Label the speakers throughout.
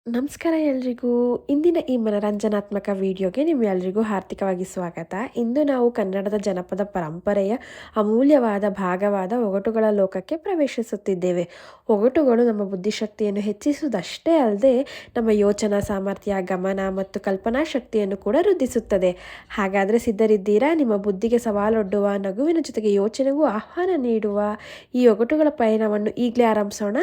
Speaker 1: ನಮಸ್ಕಾರ ಎಲ್ರಿಗೂ. ಇಂದಿನ ಈ ಮನರಂಜನಾತ್ಮಕ ವಿಡಿಯೋಗೆ ನಿಮ್ಮೆಲ್ರಿಗೂ ಹಾರ್ದಿಕವಾಗಿ ಸ್ವಾಗತ. ಇಂದು ನಾವು ಕನ್ನಡದ ಜನಪದ ಪರಂಪರೆಯ ಅಮೂಲ್ಯವಾದ ಭಾಗವಾದ ಒಗಟುಗಳ ಲೋಕಕ್ಕೆ ಪ್ರವೇಶಿಸುತ್ತಿದ್ದೇವೆ. ಒಗಟುಗಳು ನಮ್ಮ ಬುದ್ಧಿಶಕ್ತಿಯನ್ನು ಹೆಚ್ಚಿಸುವುದಷ್ಟೇ ಅಲ್ಲದೆ ನಮ್ಮ ಯೋಚನಾ ಸಾಮರ್ಥ್ಯ, ಗಮನ ಮತ್ತು ಕಲ್ಪನಾ ಶಕ್ತಿಯನ್ನು ಕೂಡ ವೃದ್ಧಿಸುತ್ತದೆ. ಹಾಗಾದರೆ ಸಿದ್ಧರಿದ್ದೀರಾ? ನಿಮ್ಮ ಬುದ್ಧಿಗೆ ಸವಾಲೊಡ್ಡುವ, ನಗುವಿನ ಜೊತೆಗೆ ಯೋಚನೆಗೂ ಆಹ್ವಾನ ನೀಡುವ ಈ ಒಗಟುಗಳ ಪಯಣವನ್ನು ಈಗಲೇ ಆರಂಭಿಸೋಣ.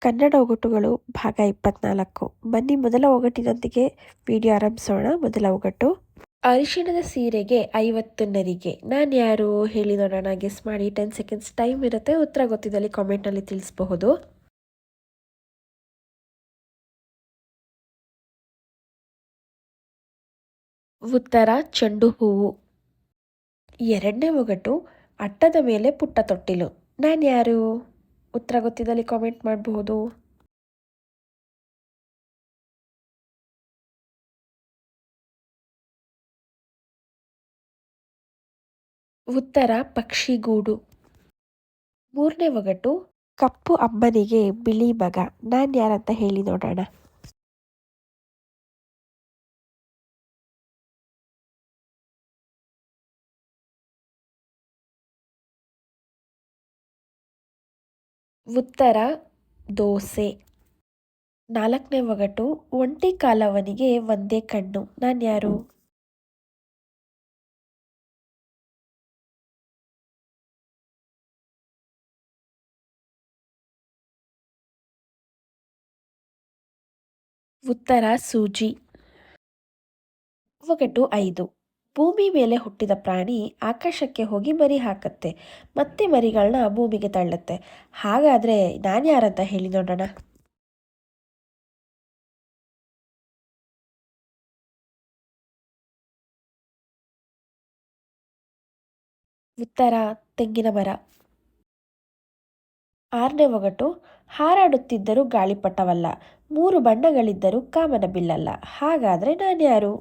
Speaker 1: ಕನ್ನಡ ಒಗಟುಗಳು ಭಾಗ 24. ಬನ್ನಿ ಮೊದಲ ಒಗಟಿನೊಂದಿಗೆ ವಿಡಿಯೋ ಆರಂಭಿಸೋಣ. ಮೊದಲ ಒಗಟು: ಅರಿಶಿಣದ ಸೀರೆಗೆ 50 ನರಿಗೆ. ನಾನು ಯಾರು ಹೇಳಿ ನೋಡೋಣ. ಗೆಸ್ ಮಾಡಿ. 10 ಸೆಕೆಂಡ್ಸ್ ಟೈಮ್ ಇರುತ್ತೆ. ಉತ್ತರ ಗೊತ್ತಿದ್ದಲ್ಲಿ ಕಾಮೆಂಟ್ನಲ್ಲಿ ತಿಳಿಸಬಹುದು. ಉತ್ತರ ಚೆಂಡು ಹೂವು. ಎರಡನೇ ಒಗಟು: ಅಟ್ಟದ ಮೇಲೆ ಪುಟ್ಟ ತೊಟ್ಟಿಲು. ನಾನು ಯಾರು? ಉತ್ತರ ಗೊತ್ತಿದ್ದಲ್ಲಿ ಕಾಮೆಂಟ್ ಮಾಡಬಹುದು. ಉತ್ತರ ಪಕ್ಷಿಗೂಡು. ಮೂರನೇ ಒಗಟು: ಕಪ್ಪು ಅಮ್ಮನಿಗೆ ಬಿಳಿ ಮಗ. ನಾನು ಯಾರಂತ ಹೇಳಿ ನೋಡೋಣ. ಉತ್ತರ ದೋಸೆ. ನಾಲ್ಕನೇ ಒಗಟು: ಒಂಟಿ ಕಾಲವನಿಗೆ ಒಂದೇ ಕಣ್ಣು. ನಾನು ಯಾರು? ಉತ್ತರ ಸೂಜಿ. ಒಗಟು 5: ಭೂಮಿ ಮೇಲೆ ಹುಟ್ಟಿದ ಪ್ರಾಣಿ ಆಕಾಶಕ್ಕೆ ಹೋಗಿ ಮರಿ ಹಾಕತ್ತೆ, ಮತ್ತೆ ಮರಿಗಳನ್ನ ಭೂಮಿಗೆ ತಳ್ಳುತ್ತೆ. ಹಾಗಾದ್ರೆ ನಾನು ಯಾರಂತ ಹೇಳಿ ನೋಡೋಣ. ಉತ್ತರ ತೆಂಗಿನ ಮರ. ಆರನೇ ಒಗಟು: ಹಾರಾಡುತ್ತಿದ್ದರೂ ಗಾಳಿಪಟವಲ್ಲ, 3 ಬಣ್ಣಗಳಿದ್ದರೂ ಕಾಮನ ಬಿಲ್ಲಲ್ಲ. ಹಾಗಾದ್ರೆ ನಾನು ಯಾರು?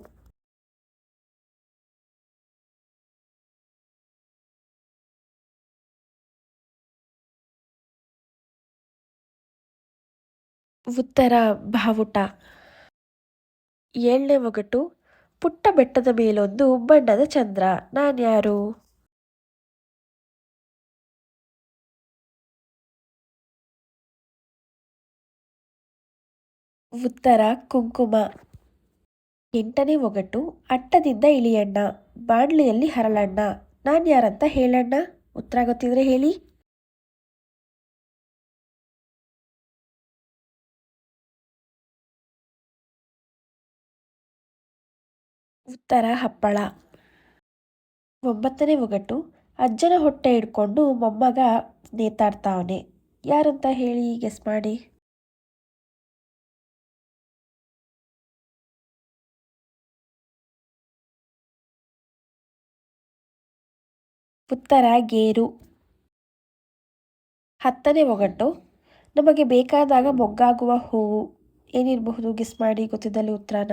Speaker 1: ಉತ್ತರ ಬಾವುಟ. ಏಳನೇ ಒಗಟು: ಪುಟ್ಟ ಬೆಟ್ಟದ ಮೇಲೊಂದು ಬಣ್ಣದ ಚಂದ್ರ. ನಾನು ಯಾರು? ಉತ್ತರ ಕುಂಕುಮ. ಎಂಟನೇ ಒಗಟು: ಅಟ್ಟದಿಂದ ಇಳಿಯಣ್ಣ, ಬಾಣ್ಲಿಯಲ್ಲಿ ಹರಳಣ್ಣ. ನಾನು ಯಾರಂತ ಹೇಳಣ್ಣ. ಉತ್ತರ ಗೊತ್ತಿದ್ರೆ ಹೇಳಿ. ಉತ್ತರ ಹಪ್ಪಳ. ಒಂಬತ್ತನೇ ಒಗಟು: ಅಜ್ಜನ ಹೊಟ್ಟೆ ಹಿಡ್ಕೊಂಡು ಮೊಮ್ಮಗ ನೇತಾಡ್ತಾವನೆ. ಯಾರಂತ ಹೇಳಿ, ಗೆಸ್ ಮಾಡಿ. ಉತ್ತರ ಗೇರು. ಹತ್ತನೇ ಒಗಟು: ನಮಗೆ ಬೇಕಾದಾಗ ಮೊಗ್ಗಾಗುವ ಹೂವು. ಏನಿರಬಹುದು, ಗೆಸ್ ಮಾಡಿ ಗೊತ್ತಿದ್ದಲ್ಲಿ ಉತ್ತರನ.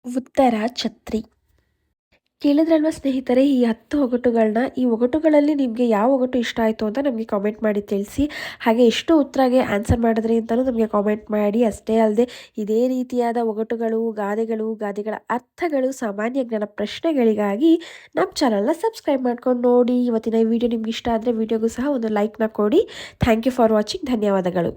Speaker 1: ಉತ್ತರ ಛತ್ರಿ. ಕೇಳಿದ್ರಲ್ವ ಸ್ನೇಹಿತರೆ, ಈ 10 ಒಗಟುಗಳನ್ನ. ಈ ಒಗಟುಗಳಲ್ಲಿ ನಿಮಗೆ ಯಾವ ಒಗಟು ಇಷ್ಟ ಆಯಿತು ಅಂತ ನಮಗೆ ಕಾಮೆಂಟ್ ಮಾಡಿ ತಿಳಿಸಿ. ಹಾಗೆ ಎಷ್ಟು ಉತ್ತರಗೆ ಆನ್ಸರ್ ಮಾಡಿದ್ರಿ ಅಂತಲೂ ನಮಗೆ ಕಾಮೆಂಟ್ ಮಾಡಿ. ಅಷ್ಟೇ ಅಲ್ಲದೆ ಇದೇ ರೀತಿಯಾದ ಒಗಟುಗಳು, ಗಾದೆಗಳ ಅರ್ಥಗಳು, ಸಾಮಾನ್ಯ ಜ್ಞಾನ ಪ್ರಶ್ನೆಗಳಿಗಾಗಿ ನಮ್ಮ ಚಾನಲ್ನ ಸಬ್ಸ್ಕ್ರೈಬ್ ಮಾಡ್ಕೊಂಡು ನೋಡಿ. ಇವತ್ತಿನ ಈ ವಿಡಿಯೋ ನಿಮ್ಗೆ ಇಷ್ಟ ಆದರೆ ವಿಡಿಯೋಗೂ ಸಹ ಒಂದು ಲೈಕ್ನ ಕೊಡಿ. Thank you for watching. ಧನ್ಯವಾದಗಳು.